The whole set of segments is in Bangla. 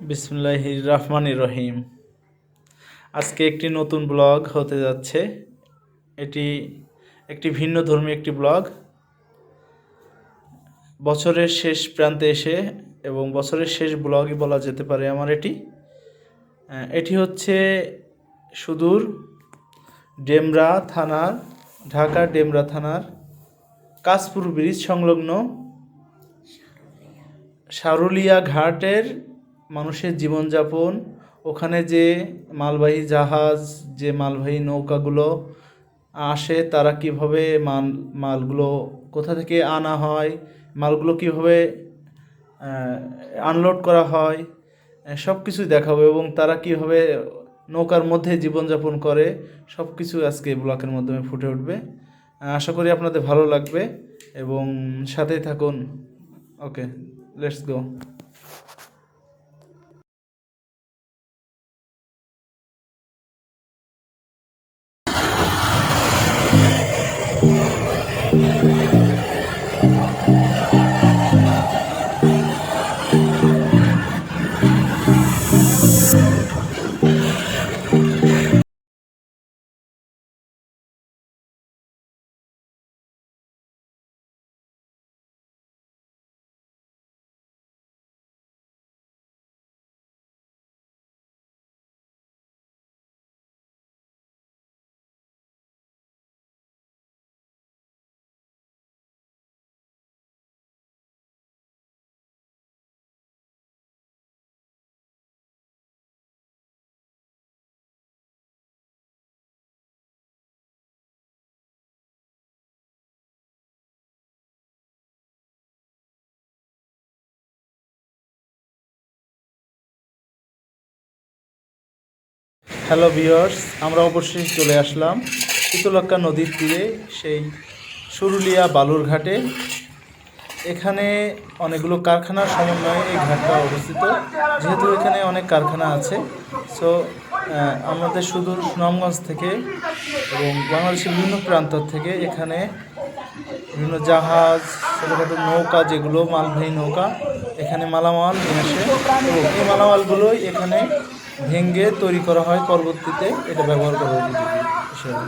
বিসমিল্লাহির রহমানির রহিম। আজকে একটি নতুন ব্লগ হতে যাচ্ছে। এটি একটি ভিন্ন ধর্মী একটি ব্লগ। বছরের শেষ প্রান্তে এসে এবং বছরের শেষ ব্লগই বলা যেতে পারে আমার এটি হচ্ছে সুদূর ডেমরা থানার, ঢাকার ডেমরা থানার কাশপুর ব্রিজ সংলগ্ন সারুলিয়া ঘাটের মানুষের জীবনযাপন, ওখানে যে মালবাহী জাহাজ, যে মালবাহী নৌকাগুলো আসে, তারা কিভাবে মালগুলো কোথা থেকে আনা হয়, মালগুলো কিভাবে আনলোড করা হয়, সব কিছুই দেখাবো এবং তারা কিভাবে নৌকার মধ্যে জীবনযাপন করে, সব কিছু আজকে ব্লগের মাধ্যমে ফুটে উঠবে। আশা করি আপনাদের ভালো লাগবে এবং সাথেই থাকুন। ওকে, লেটস গো। হ্যালো ভিউয়ার্স, আমরা অবশ্যই চলে আসলাম শীতলক্ষ্যা নদীর তীরে, সেই সুরুলিয়া বালুরঘাটে। এখানে অনেকগুলো কারখানার সমন্বয়ে এই ঘাটটা অবস্থিত। যেহেতু এখানে অনেক কারখানা আছে, সো আমাদের সুদূর সুনামগঞ্জ থেকে এবং বাংলাদেশের বিভিন্ন প্রান্ত থেকে এখানে বিভিন্ন জাহাজ, ছোটোখাটো নৌকা, যেগুলো মালবাহী নৌকা, এখানে মালামাল নিয়ে আসে এবং এই মালামালগুলোই এখানে ভেঙে তৈরি করা হয়, পরবর্তীতে এটা ব্যবহার করা হয় হিসেবে।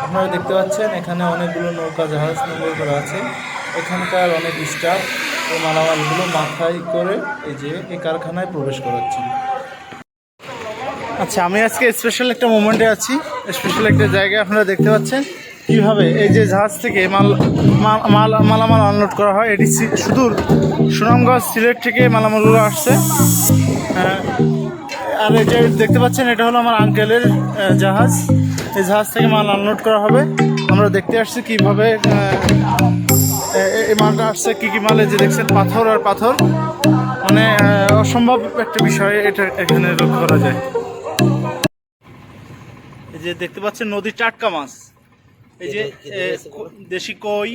আপনারা দেখতে পাচ্ছেন এখানে অনেকগুলো নৌকা জাহাজ নম্বর করা আছে। এখানকার অনেক স্টাফ এই মালামালগুলো মাথায় করে এই কারখানায় প্রবেশ করাচ্ছেন। আচ্ছা, আমি আজকে স্পেশাল একটা মোমেন্টে আছি, স্পেশাল একটা জায়গায়। আপনারা দেখতে পাচ্ছেন কীভাবে এই যে জাহাজ থেকে মালামাল আনলোড করা হয়। এটি সুদূর সুনামগঞ্জ, সিলেট থেকে মালামালগুলো আসছে। আর এই যে দেখতে পাচ্ছেন, এটা হলো আমার আঙ্কেলের জাহাজ। এই জাহাজ থেকে মাল আনলোড করা হবে। আমরা দেখতে আসছি কীভাবে এই মালটা আসছে, কী কী মাল। এই যে দেখছেন পাথর আর পাথর, মানে অসম্ভব একটা বিষয় এটা এখানে লক্ষ্য করা যায়। এই যে দেখতে পাচ্ছেন নদীর টাটকা মাছ, এই যে দেশি কই,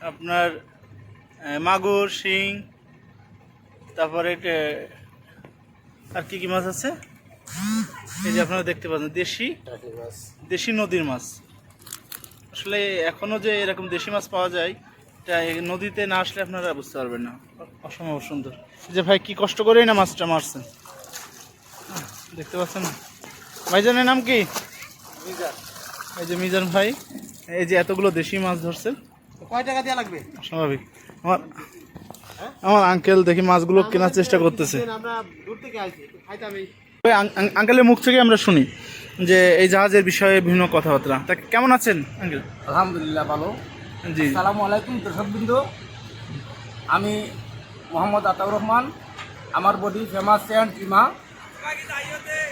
আপনার মাগুর, শিং, তারপরে আর কি কি মাছ আছে, এই যে আপনারা দেখতে পাচ্ছেন দেশি নদীর মাছ। আসলে এখনো যে এরকম দেশি মাছ পাওয়া যায়, এটা নদীতে না আসলে আপনারা বুঝতে পারবেন না। অসম্ভব সুন্দর। যে ভাই কি কষ্ট করেই না মাছটা মারছেন, দেখতে পাচ্ছেন। ভাইজানের নাম কি? এই যে মিজান ভাই, এই যে এতগুলো দেশি মাছ ধরছেন। কয় টাকা দেওয়া লাগবে? স্বাভাবিক। আমার আঙ্কেল দেখি মাছগুলো কেনার চেষ্টা করতেছে। আঙ্কেলের মুখ থেকে আমরা শুনি যে এই জাহাজের বিষয়ে বিভিন্ন কথাবার্তা। তা কেমন আছেন আঙ্কেল? আলহামদুলিল্লাহ ভালো। জি, আসসালামু আলাইকুম দর্শকবৃন্দ। আমি মোহাম্মদ আতাউর রহমান। আমার বডি ফেমাস অ্যান্ড ইমা।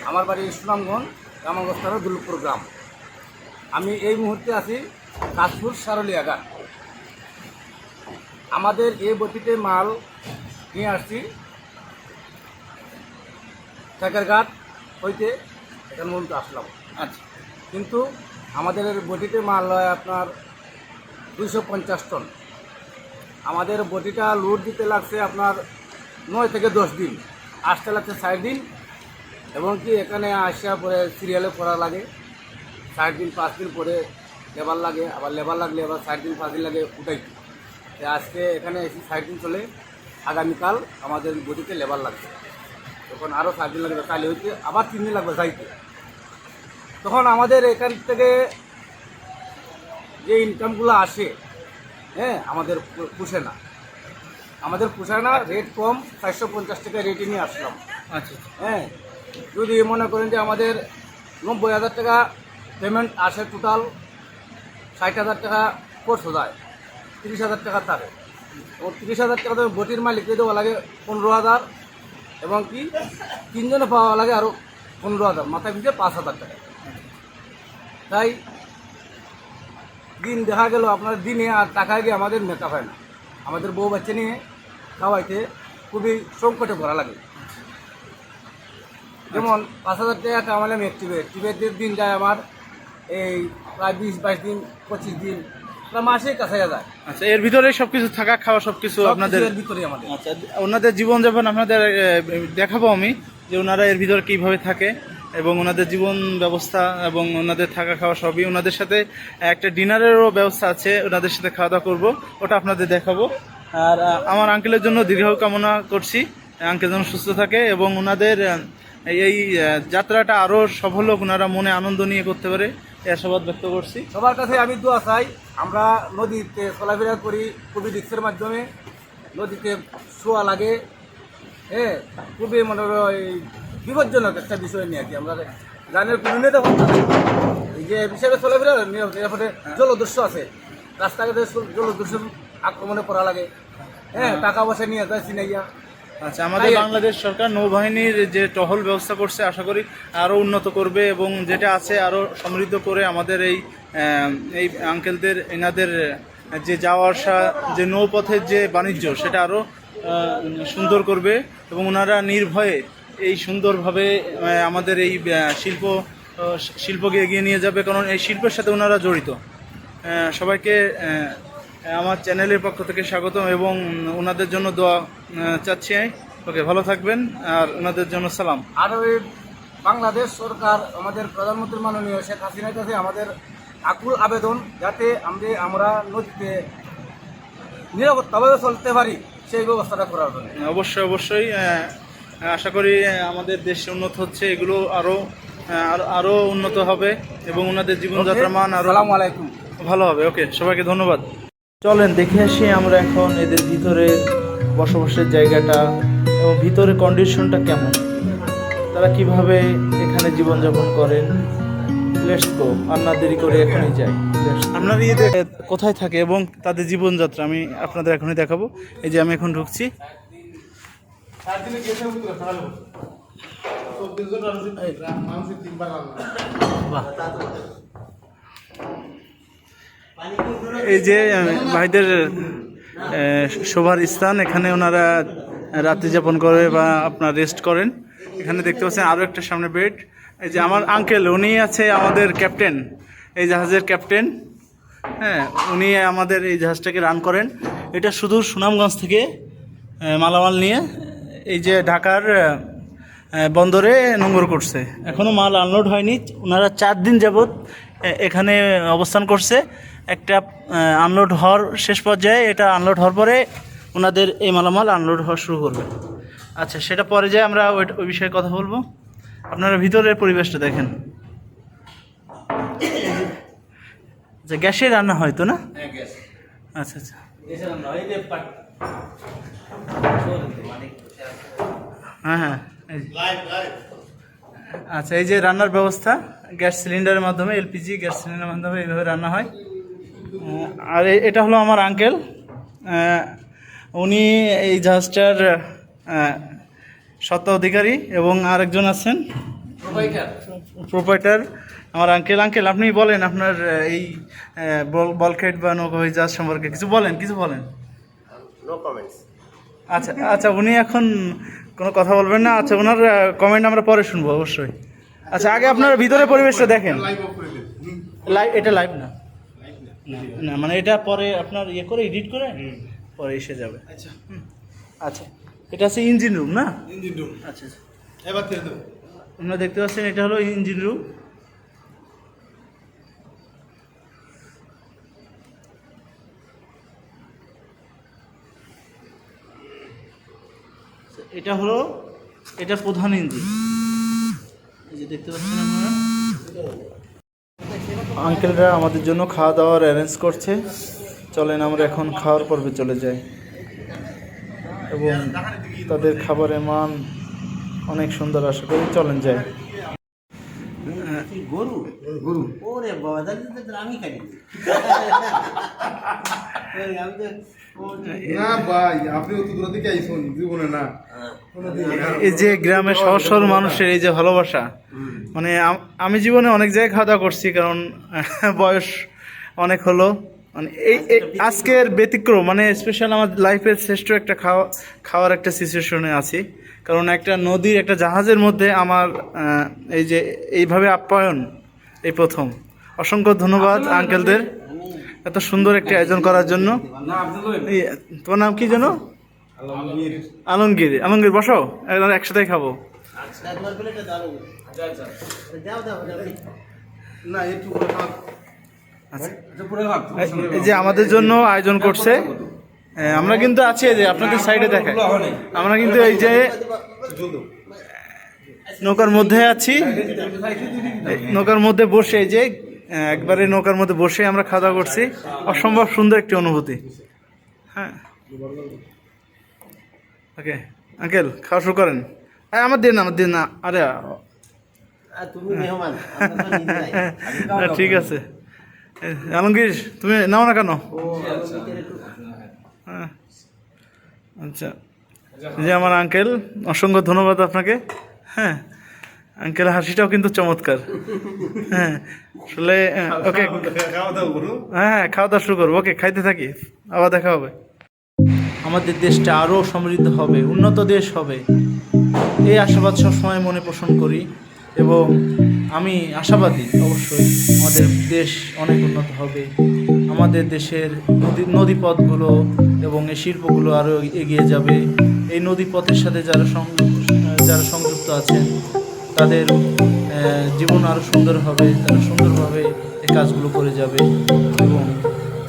আমার বাড়ি সুনামগঞ্জ, কামালগস্তার দুলপুর গ্রাম। আমি এই মুহূর্তে আছি কাশপুর সারুলিয়া ঘাট। আমাদের এই বটিতে মাল নিয়ে আসছি ঘাট হইতে এখানে পর্যন্ত আসলাম। আচ্ছা। কিন্তু আমাদের বটিতে মাল হয় আপনার 250 টন। আমাদের বটিটা লোড দিতে লাগছে আপনার 9 থেকে 10 দিন, আসতে লাগছে 60 দিন, এবং কি এখানে আসা পরে সিরিয়ালে পড়া লাগে। 60 দিন 5 দিন পরে লেবার লাগে, আবার লেবার লাগলে আবার 60 দিন 5 দিন লাগে উঠাইতে। আজকে এখানে এসে 60 দিন চলে। আগামীকাল আমাদের বডিতে লেবার লাগবে, তখন আরও 4 দিন লাগবে, কালি হইতে আবার 3 দিন লাগবে যাইতে। তখন আমাদের এখান থেকে যে ইনকামগুলো আসে, হ্যাঁ, আমাদের পুষে না, রেট কম, 450 টাকা রেটে নিয়ে আসলাম। আচ্ছা হ্যাঁ, যদি মনে করেন যে আমাদের 90,000 টাকা পেমেন্ট আসে, টোটাল 60,000 টাকা কোর্স যায়, 30,000 টাকা থাকে। এবং 30,000 টাকা তো বটির মালিককে দেওয়া লাগে 15,000, এবং কি 3 জনে পাওয়া লাগে আরও 15,000, মাথায় পিছিয়ে 5,000 টাকা। তাই দিন দেখা গেল আপনার দিনে আর টাকায় গিয়ে আমাদের মেকআপ হয় না, আমাদের বউ বাচ্চা নিয়ে খাওয়াইতে খুবই সংকটে ভরা লাগে। যেমন 5,000 টাকা কামালাম টিবেটের দিন যায় আমার এই প্রায় 20-22 দিন, 25 দিন, প্রায় মাসেই কাছে যায়। আচ্ছা, এর ভিতরে সবকিছু থাকা খাওয়া সবকিছু আপনাদের এর ভিতরে আমাদের। আচ্ছা, ওনাদের জীবনযাপন আপনাদের দেখাবো আমি, যে ওনারা এর ভিতরে কীভাবে থাকে এবং ওনাদের জীবন ব্যবস্থা এবং ওনাদের থাকা খাওয়া সবই। ওনাদের সাথে একটা ডিনারেরও ব্যবস্থা আছে, ওনাদের সাথে খাওয়া দাওয়া করবো, ওটা আপনাদের দেখাবো। আর আমার আঙ্কেলের জন্য দীর্ঘ কামনা করছি, আঙ্কেল যেন সুস্থ থাকে এবং ওনাদের এই যাত্রাটা আরও সফল হোক, ওনারা মনে আনন্দ নিয়ে করতে পারে, এই আশাবাদ ব্যক্ত করছি। সবার কাছে আমি দোয়া চাই। আমরা নদীতে চলাফেরা করি খুবই রিক্সের মাধ্যমে, নদীতে শোয়া লাগে, হ্যাঁ, খুবই মনে করো এই বিপজ্জনক একটা বিষয় নিয়ে আর কি। আমরা জানের কোনো নেতা এই যে বিষয়ে চলাফেরা নিরাপদে জলদস্যু আছে, রাস্তাঘাটে জলদস্যু আক্রমণে পড়া লাগে, হ্যাঁ, টাকা পয়সা নিয়ে যায় চিনাইয়া। আচ্ছা, আমাদের বাংলাদেশ সরকার নৌবাহিনীর যে টহল ব্যবস্থা করছে, আশা করি আরও উন্নত করবে এবং যেটা আছে আরও সমৃদ্ধ করে আমাদের এই আঙ্কেলদের এনাদের যে যাওয়া আসা, যে নৌপথের যে বাণিজ্য, সেটা আরও সুন্দর করবে এবং ওনারা নির্ভয়ে এই সুন্দরভাবে আমাদের এই শিল্পকে এগিয়ে নিয়ে যাবে, কারণ এই শিল্পের সাথে ওনারা জড়িত। সবাইকে আমার চ্যানেলের পক্ষ থেকে স্বাগতম এবং ওনাদের জন্য দোয়া চাচ্ছি। ওকে, ভালো থাকবেন, আর ওনাদের জন্য সালাম। আর ওই বাংলাদেশ সরকার, আমাদের প্রধানমন্ত্রী মাননীয় শেখ হাসিনার কাছে আমাদের আকুল আবেদন, যাতে আমরা নদীতে নিরাপত্তাভাবে চলতে পারি, সেই ব্যবস্থাটা করার জন্য। অবশ্যই অবশ্যই আশা করি আমাদের দেশ উন্নত হচ্ছে, এগুলো আরও উন্নত হবে এবং ওনাদের জীবনযাত্রার মান আরও আসসালামু আলাইকুম ভালো হবে। ওকে, সবাইকে ধন্যবাদ। চলেন দেখে আসি আমরা এখন এদের ভিতরে বসবাসের জায়গাটা এবং ভিতরে কন্ডিশনটা কেমন, তারা কিভাবে এখানে জীবনযাপন করেন। লেটস গো, আর না দেরি করে এখনই যাই। আপনার কোথায় থাকে এবং তাদের জীবনযাত্রা আমি আপনাদের এখনই দেখাবো। এই যে আমি এখন ঢুকছি। এই যে ভাইদের শোভার স্থান, এখানে ওনারা রাত্রি যাপন করে বা আপনার রেস্ট করেন। এখানে দেখতে পাচ্ছেন আরও একটা সামনে বেড। এই যে আমার আঙ্কেল, উনি আছে আমাদের ক্যাপ্টেন, এই জাহাজের ক্যাপ্টেন। হ্যাঁ, উনি আমাদের এই জাহাজটাকে রান করেন। এটা শুধু সুনামগঞ্জ থেকে মালামাল নিয়ে এই যে ঢাকার বন্দরে নোঙর করছে, এখনও মাল আনলোড হয়নি। ওনারা 4 দিন যাবৎ এখানে অবস্থান করছে। একটা আনলোড হওয়ার শেষ পর্যায়ে, এটা আনলোড হওয়ার পরে ওনাদের এই মালামাল আনলোড হওয়া শুরু করবে। আচ্ছা, সেটা পরে যায় আমরা ওই বিষয়ে কথা বলবো। আপনারা ভিতরের পরিবেশটা দেখেন, যে গ্যাসে রান্না হয় তো না? আচ্ছা আচ্ছা, হ্যাঁ হ্যাঁ, আচ্ছা, এই যে রান্নার ব্যবস্থা গ্যাস সিলিন্ডারের মাধ্যমে, এলপিজি গ্যাস সিলিন্ডারের মাধ্যমে এইভাবে রান্না হয়। আর এটা হলো আমার আঙ্কেল, উনি এই জাহাজটার স্বত্বাধিকারী এবং আরেকজন আছেন প্রোপাইটার, আমার আঙ্কেল। আঙ্কেল, আপনি বলেন আপনার এই বলকেট বা নৌকাবাহী জাহাজ সম্পর্কে কিছু বলেন। No comments. আচ্ছা আচ্ছা, উনি এখন কোনো কথা বলবেন না। আচ্ছা, ওনার কমেন্ট আমরা পরে শুনবো অবশ্যই। আচ্ছা, আগে আপনার ভিতরে পরিবেশটা দেখেন। এটা লাইভ না, না মানে এটা পরে আপনার ইয়ে করে এডিট করে পরে এসে যাবে। আচ্ছা আচ্ছা, এটা আছে ইঞ্জিন রুম না? Engine room. আচ্ছা আচ্ছা, এবার আপনারা দেখতে পাচ্ছেন এটা হলো ইঞ্জিন রুম। এটা হলো এটার প্রধান ইঞ্জিন। এই যে দেখতে পাচ্ছেন আপনারা, আঙ্কেলরা আমাদের জন্য খাওয়া দাওয়ার অ্যারেঞ্জ করছে। চলেন আমরা এখন খাওয়ার পর্বে চলে যাই। এবং তাদের খাবারের মান অনেক সুন্দর, আশা করি চলেন যাই। গরু গরু ওরে বাবা, আমি খাই না ভাই, আপনি অত দূর থেকে আইসুন জীবনে না। এই যে গ্রামের সহজ সরল মানুষের এই যে ভালোবাসা, মানে আমি জীবনে অনেক জায়গায় খাওয়া দাওয়া করছি, কারণ বয়স অনেক হলো। মানে আজকের ব্যতিক্রম, মানে স্পেশাল আমার লাইফের শ্রেষ্ঠ একটা খাওয়ার একটা সিচুয়েশনে আছি। কারণ একটা নদীর একটা জাহাজের মধ্যে আমার এই যে এইভাবে আপ্যায়ন এই প্রথম। অসংখ্য ধন্যবাদ আঙ্কেলদের এত সুন্দর একটি আয়োজন করার জন্য। তোমার নাম কি যেন? আলমগীর। আলমগীর বসো, একসাথে খাবো। না একটু করে খাওয়া। এই যে আমাদের জন্য আয়োজন করছে, আমরা কিন্তু আছি, এই যে আপনাদের সাইডে দেখায়, আমরা কিন্তু এই যে নৌকার মধ্যে আছি। নৌকার মধ্যে বসে, এই যে একবারে নৌকার মধ্যে বসে আমরা খাওয়া দাওয়া করছি। অসম্ভব সুন্দর একটি অনুভূতি। হ্যাঁ, ওকে আঙ্কেল, খাওয়া শুরু করেন। হ্যাঁ, আমার দিন না। আরে তুমি মেহমান, না, ঠিক আছে। আলমগীর, তুমি নাও না কেন? হ্যাঁ, আচ্ছা। এই যে আমার আঙ্কেল, অসংখ্য ধন্যবাদ আপনাকে। হ্যাঁ, আঙ্কেল হাসিটাও কিন্তু চমৎকার। হ্যাঁ, আসলে ওকে, খাওয়া দাওয়া করুন। হ্যাঁ, খাওয়া দাওয়া শুরু করবো। ওকে, খাইতে থাকি, আবার দেখা হবে। আমাদের দেশটা আরও সমৃদ্ধ হবে, উন্নত দেশ হবে, এই আশাবাদ সবসময় মনে পোষণ করি। এবং আমি আশাবাদী, অবশ্যই আমাদের দেশ অনেক উন্নত হবে। আমাদের দেশের নদীপথগুলো এবং এই শিল্পগুলো আরও এগিয়ে যাবে। এই নদীপথের সাথে যারা সংযুক্ত আছেন তাদের জীবন আরও সুন্দর হবে, তারা সুন্দরভাবে এই কাজগুলো করে যাবে এবং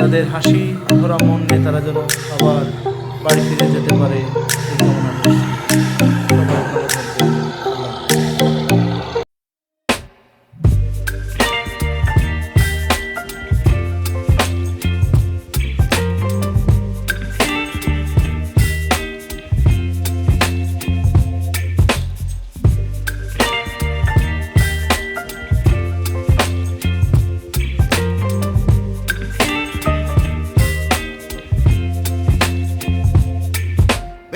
তাদের হাসি ভরা মন নিয়ে তারা যেন আবার বাড়ি ফিরে যেতে পারে।